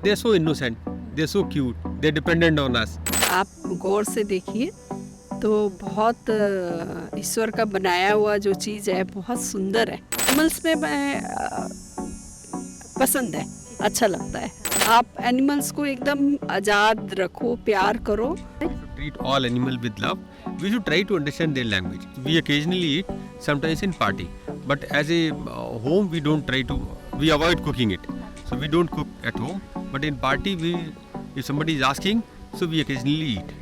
They are so innocent, they are so cute, they are dependent on us. आप गौर से देखिए तो बहुत ईश्वर का बनाया हुआ जो चीज़ है बहुत सुंदर है. एनिमल्स में मैं पसंद है, अच्छा लगता है. आप एनिमल्स को एकदम आज़ाद रखो, प्यार करो. Treat all animals with love. We should try to understand their language. We occasionally eat, sometimes in party. But as a home, we don't try to. We avoid cooking it. So we don't cook at home. But in party, if somebody is asking, so we occasionally eat.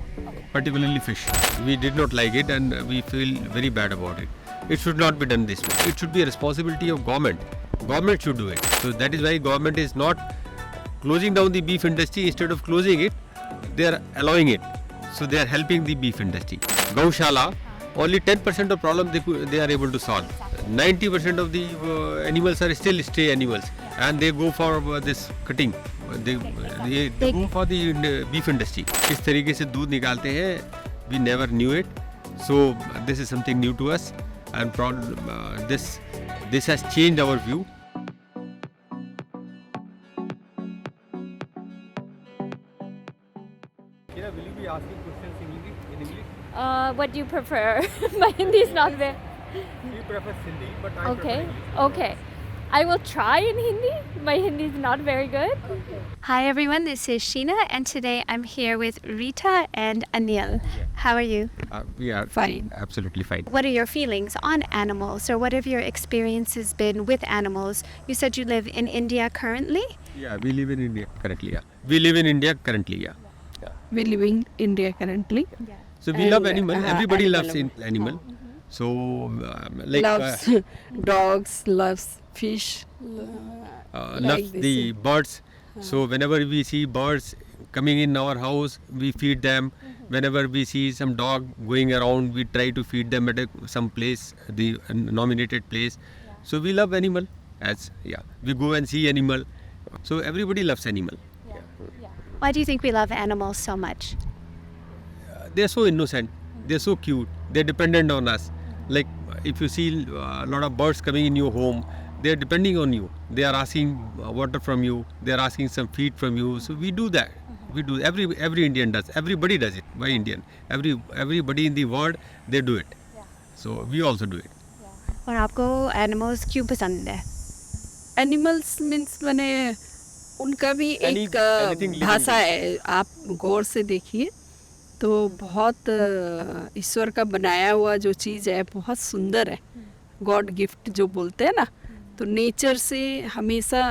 Particularly fish. We did not like it, and we feel very bad about it. It should not be done this way. It should be a responsibility of government. Government should do it. So that is why government is not closing down the beef industry. Instead of closing it, they are allowing it. So they are helping the beef industry. Gaushala, only 10% of problem they are able to solve. 90% of the animals are still stray animals, and they go for this cutting. They go for the beef industry. इस तरीके से दूध निकालते हैं. We never knew it. So this is something new to us, and this has changed our view. Will you be asking questions in English? What do you prefer? My Hindi is not very. You prefer Hindi, but I Okay, prefer English. okay. I will try in Hindi. My Hindi is not very good. Hi everyone, this is Sheena and today I'm here with Rita and Anil. How are you? We are Fine. Absolutely fine. What are your feelings on animals or what have your experiences been with animals? You said you live in India currently? Yeah, we live in India currently. Yeah, we live in India currently. Yeah. We live in India currently. So we love animal. Everybody animal loves love. animal. So like Loves dogs, loves fish. loves like the this. birds. So whenever we see birds coming in our house, we feed them. Whenever we see some dog going around, we try to feed them at some place, the nominated place. So we love animal. We go and see animal. So everybody loves animal. Why do you think we love animals so much? They are so innocent. They are so cute. They are dependent on us. Like if you see a lot of birds coming in your home, they are depending on you. They are asking water from you. They are asking some feed from you. So we do that. We do. Every Indian does. Everybody does it. Why Indian? Everybody in the world, they do it. So we also do it. और आपको animals क्यों पसंद है? Animals means मैंने उनका भी एक anything living भाषा है. आप गौर से देखिए तो बहुत ईश्वर का बनाया हुआ जो चीज़ है बहुत सुंदर है. गॉड गिफ्ट जो बोलते हैं ना, तो नेचर से हमेशा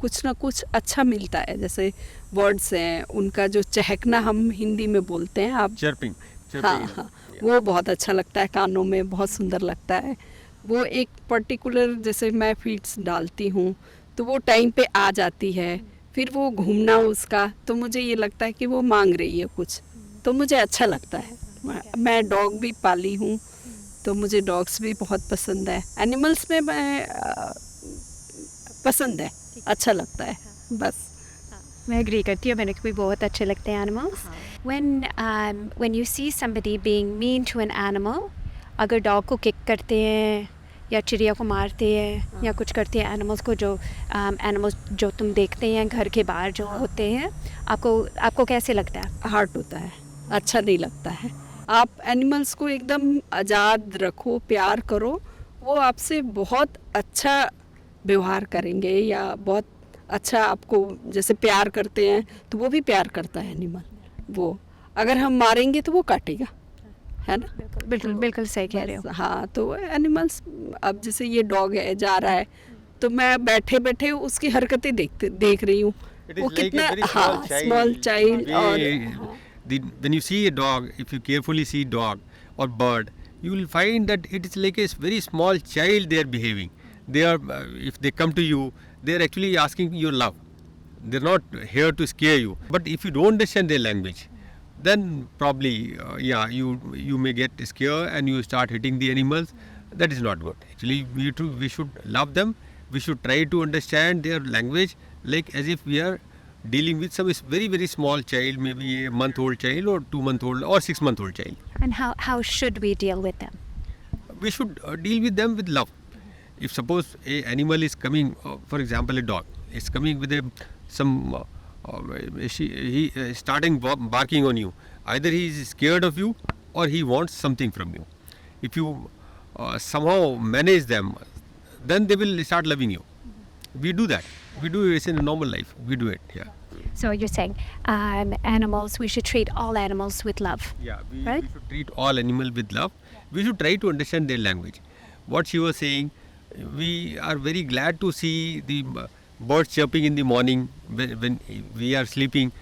कुछ ना कुछ अच्छा मिलता है. जैसे बर्ड्स हैं, उनका जो चहकना हम हिंदी में बोलते हैं आप. Chirping. हाँ, वो बहुत अच्छा लगता है. कानों में बहुत सुंदर लगता है. वो एक पर्टिकुलर जैसे मैं फीड्स डालती हूँ तो वो टाइम पे आ जाती है. फिर वो घूमना उसका, तो मुझे ये लगता है कि वो मांग रही है कुछ, तो मुझे अच्छा लगता है. मैं डॉग भी पाली हूँ तो मुझे डॉग्स भी बहुत पसंद है. एनिमल्स में मैं पसंद है, अच्छा लगता है बस. मैं एग्री करती हूँ, मैंने भी बहुत अच्छे लगते हैं animals. When you see somebody being mean to an animal, अगर डॉग को किक करते हैं या चिड़िया को मारते हैं या कुछ करते हैं एनिमल्स को, जो एनिमल्स जो तुम देखते हैं घर के बाहर जो होते हैं, आपको कैसे लगता है? हार्ट होता है, अच्छा नहीं लगता है. आप एनिमल्स को एकदम आज़ाद रखो, प्यार करो. वो आपसे बहुत अच्छा व्यवहार करेंगे या बहुत अच्छा आपको जैसे प्यार करते हैं तो वो भी प्यार करता है एनिमल. वो अगर हम मारेंगे तो वो काटेगा, है ना. बिल्कुल सही कह रहे हो. हाँ, तो एनिमल्स, अब जैसे ये डॉग है जा रहा है तो मैं बैठे बैठे उसकी हरकतें देख रही हूँ. वो कितना स्मॉल चाइल्ड. और when you see a dog, if you carefully see dog or bird, you will find that it is like a very small child they are behaving. They are, if they come to you, they are actually asking your love. They are not here to scare you. But if you don't understand their language, then probably you may get scared and you start hitting the animals. That is not good. Actually, we should love them. We should try to understand their language, like as if we are dealing with some very, very small child, maybe a month-old child or 2-month-old or 6-month-old child. And how should we deal with them? We should deal with them with love. If suppose a animal is coming, for example a dog is coming with some he starting barking on you. Either he is scared of you or he wants something from you. If you somehow manage them, then they will start loving you. We do that. We do it in a normal life. We do it. Yeah. So you're saying animals, we should treat all animals with love. Yeah, Right? we should treat all animals with love. We should try to understand their language. What she was saying, we are very glad to see the birds chirping in the morning when we are sleeping.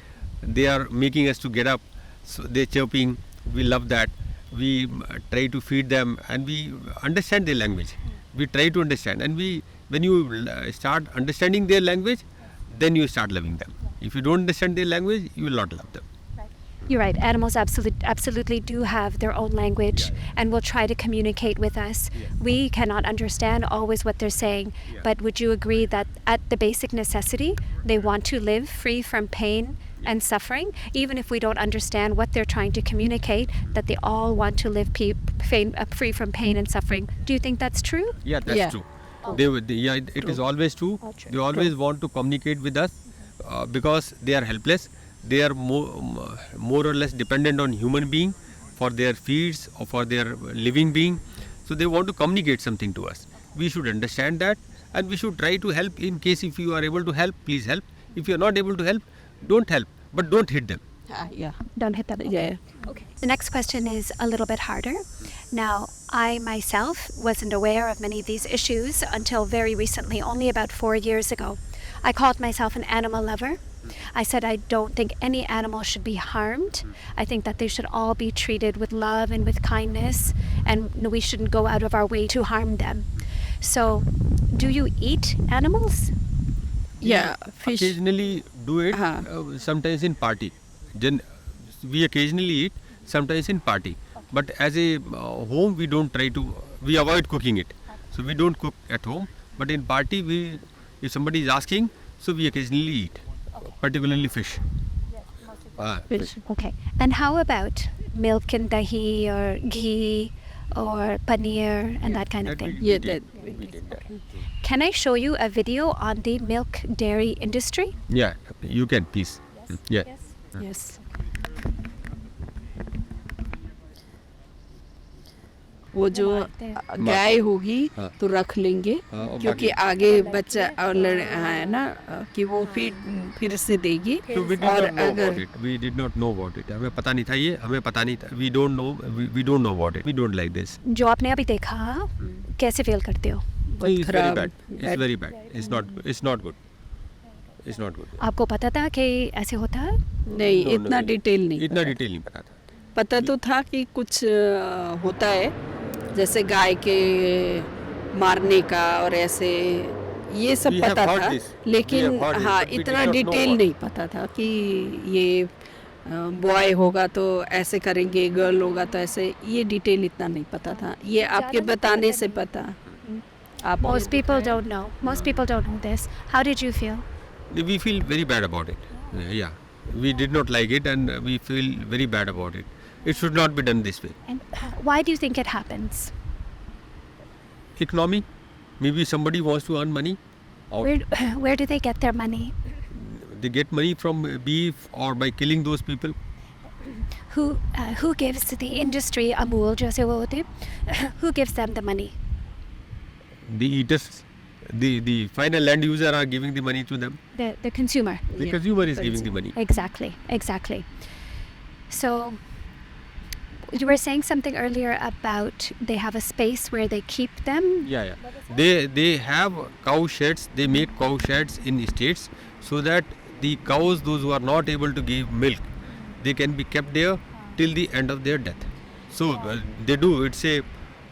They are making us to get up. So they're chirping. We love that. We try to feed them and we understand their language. We try to understand. And when you start understanding their language, then you start loving them. If you don't understand their language, you will not love them. You're right. Animals absolutely do have their own language and will try to communicate with us. We cannot understand always what they're saying, but would you agree that at the basic necessity, they want to live free from pain and suffering, even if we don't understand what they're trying to communicate, that they all want to live free from pain and suffering. Do you think that's true? Yeah, that's true. It is always true. They always want to communicate with us because they are helpless. They are more or less dependent on human being for their feeds or for their living being. So they want to communicate something to us. We should understand that and we should try to help. In case if you are able to help, please help. If you are not able to help, don't help, but don't hit them. Yeah. Don't hit them. Yeah. Okay. The next question is a little bit harder. Now, I myself wasn't aware of many of these issues until very recently, only about 4 years ago. I called myself an animal lover. I said I don't think any animal should be harmed. I think that they should all be treated with love and with kindness, and we shouldn't go out of our way to harm them. So, do you eat animals? Yeah. Fish. Occasionally do it, sometimes in party. We occasionally eat, sometimes in party. But as a home, we avoid cooking it. So we don't cook at home. But in party, if somebody is asking, so we occasionally eat, particularly fish. Fish. Okay. And how about milk and dahi or ghee or paneer and that kind of thing? We did that. Can I show you a video on the milk dairy industry? Yeah, you can, please. Yeah. Yes. वो जो गाय होगी तो रख लेंगे क्योंकि आगे बच्चा और है ना कि वो फिर से देगी So we did not know about it. हमें पता नहीं था ये, हमें पता नहीं था. We don't know about it. We don't like this. जो आपने अभी देखा, कैसे फील करते हो? It's very bad. It's very bad. It's not good. It's not good. आपको पता था कि ऐसे होता है? नहीं, इतना डिटेल नहीं. इतना डिटेल नहीं पता था. पता तो था कि कुछ होता है जैसे गाय के मारने का और ऐसे ये सब पता था लेकिन हाँ इतना डिटेल नहीं पता था कि ये बॉय होगा तो ऐसे करेंगे गर्ल होगा तो ऐसे ये डिटेल इतना नहीं पता था ये आपके बताने से पता आप Most people don't know. Most people don't know this. How did you feel? We feel very bad about it. Yeah. We did not like it and we feel very bad about it. It should not be done this way. And why do you think it happens? Economy. Maybe somebody wants to earn money. Where do they get their money? They get money from beef or by killing those people. Who gives the industry Amul जैसे वो होते who gives them the money? The eaters, the final land user are giving the money to them. The consumer. The consumer is giving the money. Exactly. So you were saying something earlier about they have a space where they keep them. Yeah. They have cow sheds. They make cow sheds in states so that the cows, those who are not able to give milk, they can be kept there till the end of their death. So they do. It's a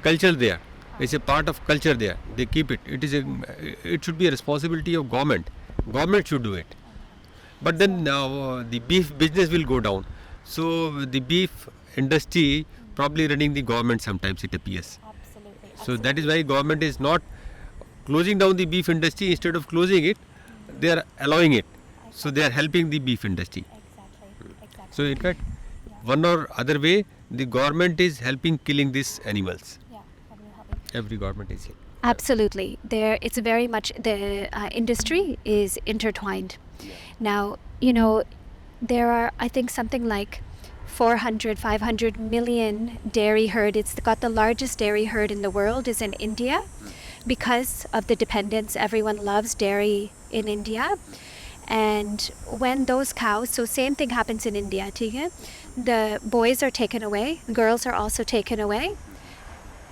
culture there. It's a part of culture there. They keep it. It should be a responsibility of government. Government should do it. But then the beef business will go down. So the beef industry probably running the government sometimes, it appears. Absolutely. So that is why government is not closing down the beef industry. Instead of closing it, they are allowing it. So they are helping the beef industry. Exactly. So in fact, one or other way, the government is helping killing these animals. Every government is here. Absolutely. It's very much, the industry is intertwined. Now, you know, there are, I think, something like 500 million dairy herd. It's got the largest dairy herd in the world is in India because of the dependence. Everyone loves dairy in India. And when those cows, so same thing happens in India, ठीक है? The boys are taken away, girls are also taken away.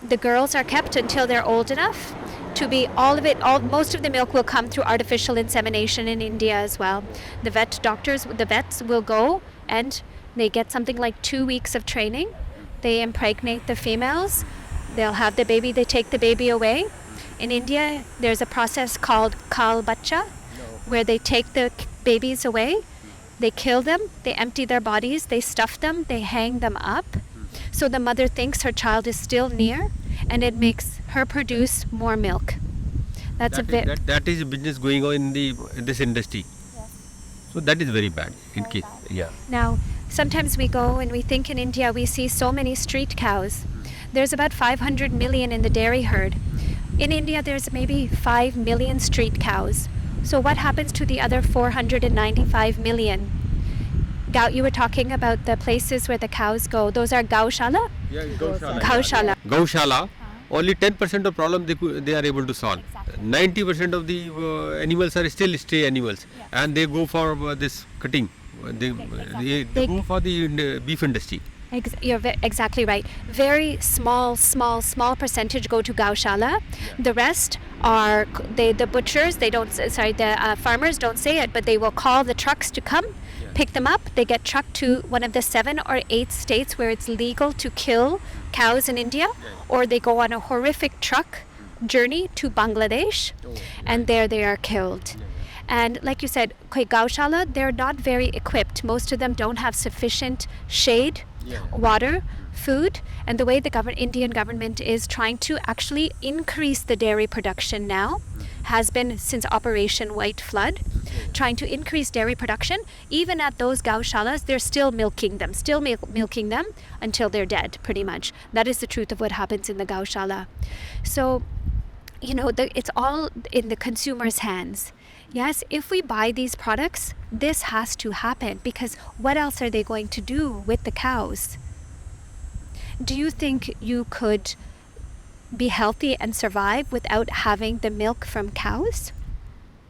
The girls are kept until they're old enough to be most of the milk will come through artificial insemination in India as well. The vets will go and they get something like 2 weeks of training. They impregnate the females. They'll have the baby. They take the baby away. In India, there's a process called Khaal Bachha, where they take the babies away. They kill them. They empty their bodies. They stuff them. They hang them up. So the mother thinks her child is still near, and it makes her produce more milk. That is a business going on in this industry. So that is very bad. Now, sometimes we go and we think in India we see so many street cows. There's about 500 million in the dairy herd. In India, there's maybe 5 million street cows. So what happens to the other 495 million? You were talking about the places where the cows go. Those are Gaushala? Yeah, Gaushala. Gaushala. Gaushala, only 10% of problem they are able to solve. 90% of the animals are still stray animals, and they go for this cutting. They go for the beef industry. You're exactly right. Very small percentage go to Gaushala. The rest are the butchers. The farmers don't say it, but they will call the trucks to come, pick them up. They get trucked to one of the 7 or 8 states where it's legal to kill cows in India, or they go on a horrific truck journey to Bangladesh, and there they are killed. And like you said, Gaushala, they're not very equipped. Most of them don't have sufficient shade, water, food, and the way the Indian government is trying to actually increase the dairy production now has been since Operation White Flood, trying to increase dairy production. Even at those Gaushalas, they're still milking them until they're dead, pretty much. That is the truth of what happens in the Gaushala. So, it's all in the consumer's hands. Yes, if we buy these products, this has to happen, because what else are they going to do with the cows? Do you think you could be healthy and survive without having the milk from cows?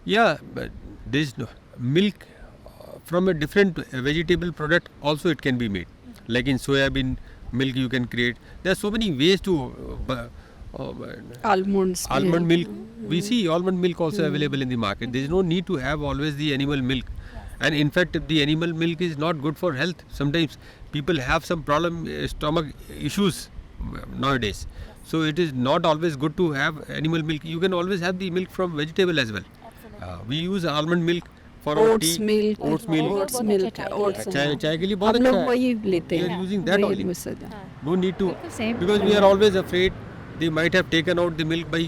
Yeah, but there's no milk from a different vegetable product also it can be made. Like in soybean milk you can create. There are so many ways to almond milk. We see almond milk also available in the market. There is no need to have always the animal milk. And in fact, the animal milk is not good for health. Sometimes people have some stomach issues nowadays. So it is not always good to have animal milk. You can always have the milk from vegetable as well. We use almond milk for our tea. Oats milk. चाय के लिए बहुत अच्छा है. We are using that only. No need to, because we are always afraid they might have taken out the milk by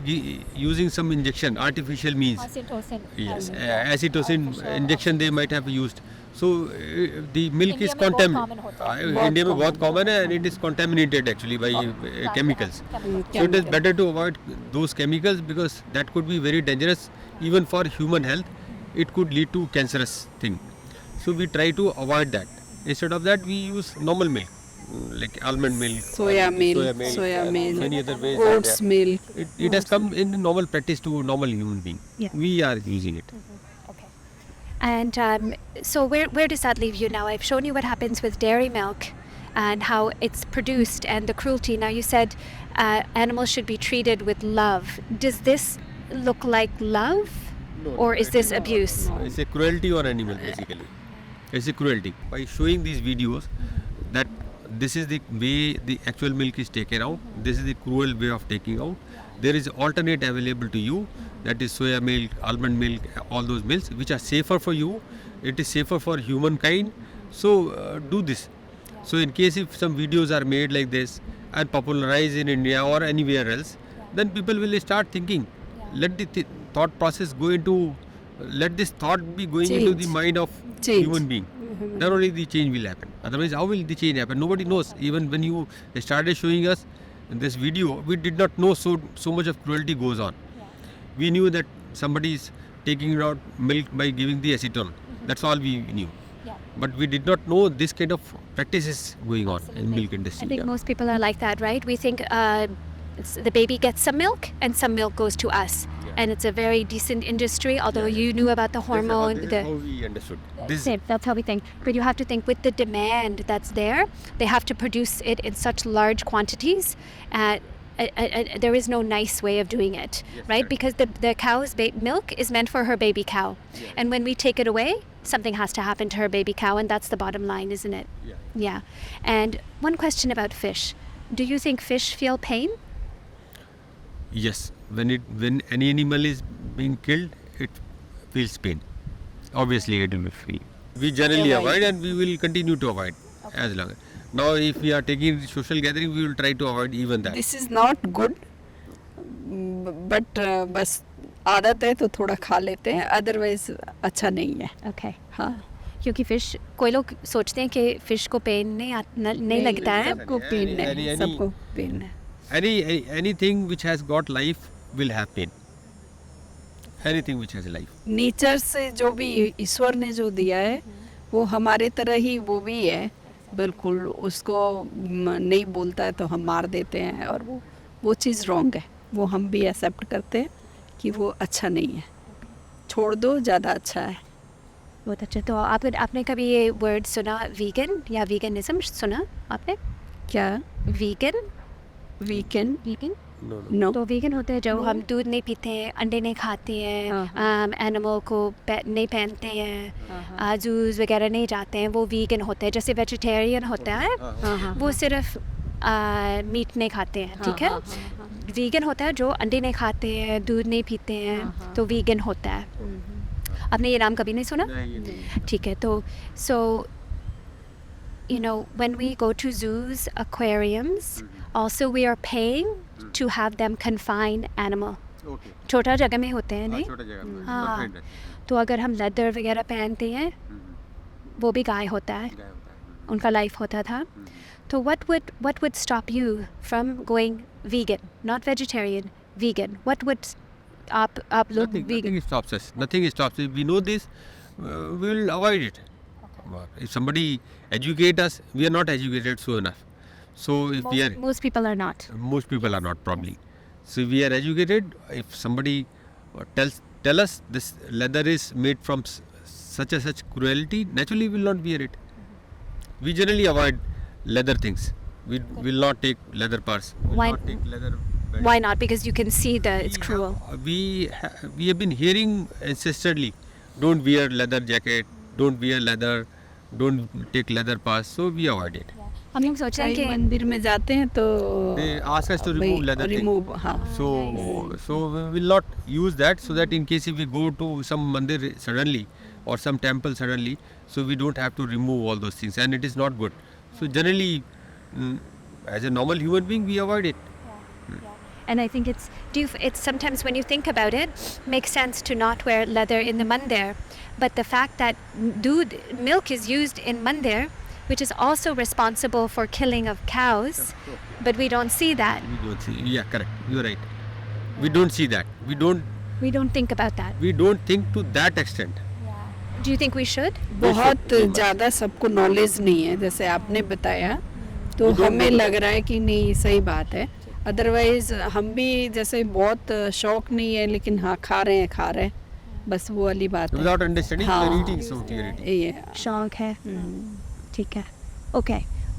using some injection, artificial means. Yes, acetocin injection they might have used. So the milk is contaminated. India में बहुत common है, and it is contaminated actually by chemicals. So it is better to avoid those chemicals, because that could be very dangerous even for human health. It could lead to cancerous thing. So we try to avoid that. Instead of that, we use normal milk, like almond milk, soya milk, many other ways. Oats milk. It has come in normal practice to normal human being. Yeah. We are using it. Okay. And so where does that leave you now? I've shown you what happens with dairy milk and how it's produced and the cruelty. Now you said animals should be treated with love. Does this look like love? Or is this abuse? No, it's a cruelty on animal basically. It's a cruelty. By showing these videos that this is the way the actual milk is taken out, this is the cruel way of taking out. There is alternate available to you, that is soya milk, almond milk, all those milks which are safer for you. It is safer for humankind. So do this. So in case if some videos are made like this and popularized in India or anywhere else, then people will start thinking. Let the thought process go into, let this thought be going into the mind of human being. Then only the change will happen. Otherwise, how will the change happen? Nobody knows. Even when you started showing us this video, we did not know so much of cruelty goes on. We knew that somebody is taking out milk by giving the acetone. That's all we knew. Yeah. But we did not know this kind of practices going on in milk industry. I think Yeah. most people are like that, right? We think the baby gets some milk and some milk goes to us. Yeah. And it's a very decent industry, although Yeah. you knew about the hormone. This is how we understood. This Same, that's how we think. But you have to think with the demand that's there, they have to produce it in such large quantities. There is no nice way of doing it, Yes, right? correct. Because the cow's milk is meant for her baby cow. Yeah. And when we take it away, something has to happen to her baby cow, and that's the bottom line, isn't it? Yeah. Yeah. And one question about fish. Do you think fish feel pain? Yes, when any animal is being killed, it feels pain. Obviously, it will feel. We generally avoid, and we will continue to avoid as long. Now, if we are taking social gathering, we will try to avoid even that. This is not good, but बस आदत है तो थोड़ा खा लेते हैं, otherwise अच्छा नहीं है. Okay. हाँ, क्योंकि फिश, कोई लोग सोचते हैं कि फिश को पेन नहीं लगता है. सबको पेन है, Any- सबको पेन है. Anything which has got life will have pain. Anything which has life. Nature से जो भी ईश्वर ने जो दिया है वो हमारे तरह ही वो भी है, बिल्कुल. उसको नहीं बोलता है तो हम मार देते हैं, और वो चीज़ रॉन्ग है. वो हम भी एक्सेप्ट करते हैं कि वो अच्छा नहीं है, छोड़ दो, ज़्यादा अच्छा है. बहुत अच्छा. तो आपने कभी ये वर्ड सुना, वीगन या वीगनिज्म सुना आपने? क्या vegan weekend? Vegan No. No. तो वीगन होते हैं जो हम दूध नहीं पीते हैं, अंडे नहीं खाते हैं, एनिमल को नहीं पहनते हैं, जूस वगैरह नहीं जाते हैं, वो वीगन होते हैं. जैसे वेजिटेरियन होता है, वो सिर्फ मीट नहीं खाते हैं, ठीक है. वीगन होता है जो अंडे नहीं खाते हैं, दूध नहीं पीते हैं, तो वीगन होता है. आपने ये नाम कभी नहीं सुना? ठीक है. तो सो you know, when we go to zoos, aquariums, also we are paying to have them confine animal. Okay. छोटा जगह में होते हैं, नहीं? छोटा जगह में. हाँ. Confined है. तो अगर हम लेदर वगैरह पहनते हैं, वो भी गाय होता है, गाय होता है. उनका लाइफ होता था. तो what would stop you from going vegan, not vegetarian, vegan? What would आप लोग Nothing stops us. Nothing stops us. We know this. We will avoid it. If somebody educate us, we are not educated so enough. So if we are, most people are not. most people are not probably. So we are educated. If somebody tell us this leather is made from such and such cruelty, naturally we will not wear it. We generally avoid leather things. We will not take leather purse. We will Why- not take leather belt. Why not? Because you can see that it's cruel. We have been hearing ancestrally, don't wear leather jacket, don't wear leather, don't take leather pass. So we avoid it. हम लोग सोच रहे हैं कई कि मंदिर में जाते हैं तो They ask us to remove leather thing. Remove. हाँ, So we will not use that, so that in case if we go to some mandir suddenly or some temple suddenly, so we don't have to remove all those things, and it is not good. So generally, as a normal human being, we avoid it. And I think it's sometimes when you think about it, makes sense to not wear leather in the mandir. But the fact that milk is used in mandir, which is also responsible for killing of cows, but we don't see that. We don't see. Yeah, correct. You're right. We don't see that. We don't think about that. We don't think to that extent. Do you think we should? बहुत ज़्यादा सबको knowledge नहीं है, जैसे आपने बताया, तो हमें लग रहा है कि नहीं, सही बात है. अदरवाइज हम भी जैसे बहुत शौक नहीं है, लेकिन हाँ खा रहे हैं, बस वो वाली बात है. Without understanding, हाँ. we are eating, so we are eating. ये शौक है. ठीक है. ओके.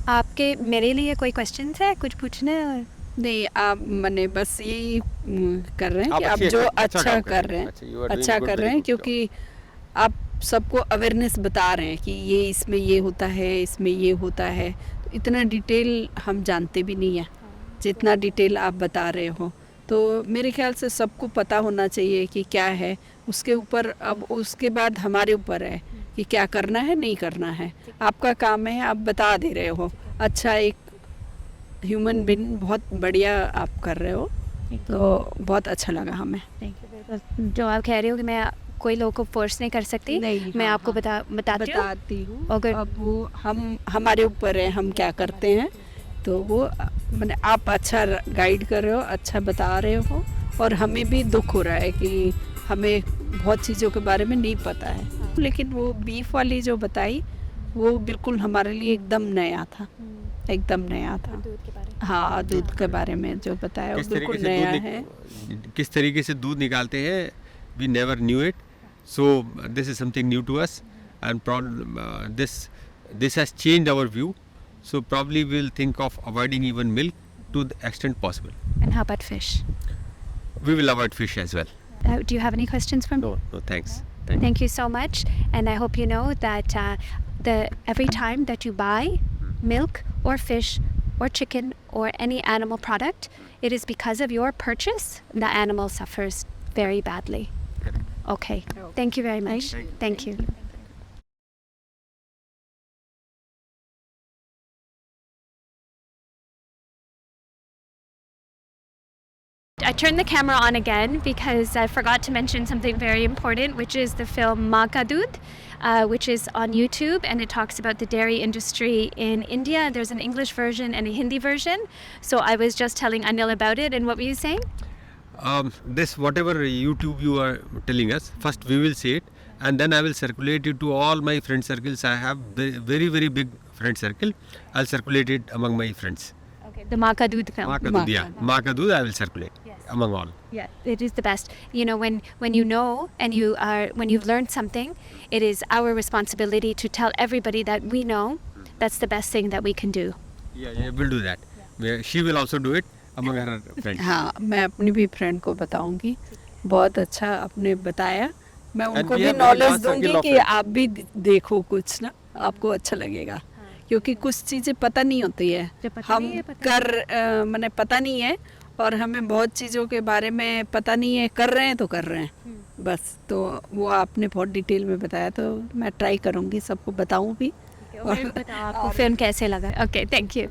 आपके मेरे लिए कोई क्वेश्चंस है, कुछ पूछना है? नहीं, आप मने बस यही कर रहे हैं आप कि आप अच्छे जो अच्छा अच्छा काम कर रहे हैं, अच्छा, you are doing अच्छा good, कर रहे very हैं, good क्योंकि आप सबको अवेयरनेस बता रहे हैं कि ये इसमें ये होता है, इसमें ये होता है. तो इतना डिटेल हम जानते भी नहीं है जितना डिटेल आप बता रहे हो. तो मेरे ख्याल से सबको पता होना चाहिए कि क्या है. उसके ऊपर अब उसके बाद हमारे ऊपर है कि क्या करना है, नहीं करना है. आपका काम है, आप बता दे रहे हो. अच्छा, एक ह्यूमन बीइंग बहुत बढ़िया आप कर रहे हो, तो बहुत अच्छा लगा हमें. जो आप कह रहे हो कि मैं कोई लोगों को फोर्स नहीं कर सकती, नहीं, मैं हाँ, आपको बताती हूँ. अगर अब वो हमारे ऊपर है, हम क्या करते हैं. तो वो मैंने आप अच्छा गाइड कर रहे हो, अच्छा बता रहे हो, और हमें भी दुख हो रहा है कि हमें बहुत चीज़ों के बारे में नहीं पता है. लेकिन वो बीफ वाली जो बताई वो बिल्कुल हमारे लिए एकदम नया था, एकदम नया था। दूध के बारे में। हाँ, दूध के बारे में जो बताया वो बिल्कुल नया है। किस तरीके से दूध निकालते हैं, we never knew it, so this is something new to us, and this has changed our view, so probably we'll think of avoiding even milk to the extent possible. And how about fish? We will avoid fish as well. Do you have any questions from No, thanks. Thank you so much, and I hope you know that every time that you buy milk or fish or chicken or any animal product, it is because of your purchase the animal suffers very badly. Okay. Thank you very much. Thank you. I turned the camera on again because I forgot to mention something very important, which is the film Maa Ka Doodh, which is on YouTube, and it talks about the dairy industry in India. There's an English version and a Hindi version. So I was just telling Anil about it, and what were you saying? This whatever YouTube you are telling us, first we will see it, and then I will circulate it to all my friend circles. I have very very big friend circle. I'll circulate it among my friends. Okay, the Maa Ka Doodh film. Maa Ka Doodh, yeah. Maa Ka Doodh I will circulate among all. Yeah, it is the best. You know, when you know and when you've learned something, it is our responsibility to tell everybody that we know. That's the best thing that we can do. Yeah, we'll do that. She will also do it among her friends. हाँ, मैं अपनी भी friend को बताऊंगी। बहुत अच्छा आपने बताया। मैं उनको we भी have very knowledge vast circle दूंगी of कि friends. आप भी देखो कुछ ना, आपको अच्छा लगेगा। क्योंकि कुछ चीज़ें पता नहीं होती है, जब पता हम नहीं है, पता मैंने पता नहीं है, और हमें बहुत चीज़ों के बारे में पता नहीं है, कर रहे हैं तो कर रहे हैं बस। तो वो आपने बहुत डिटेल में बताया, तो मैं ट्राई करूँगी सबको बताऊँ भी। और आपको फिल्म कैसे लगा? Okay, thank you.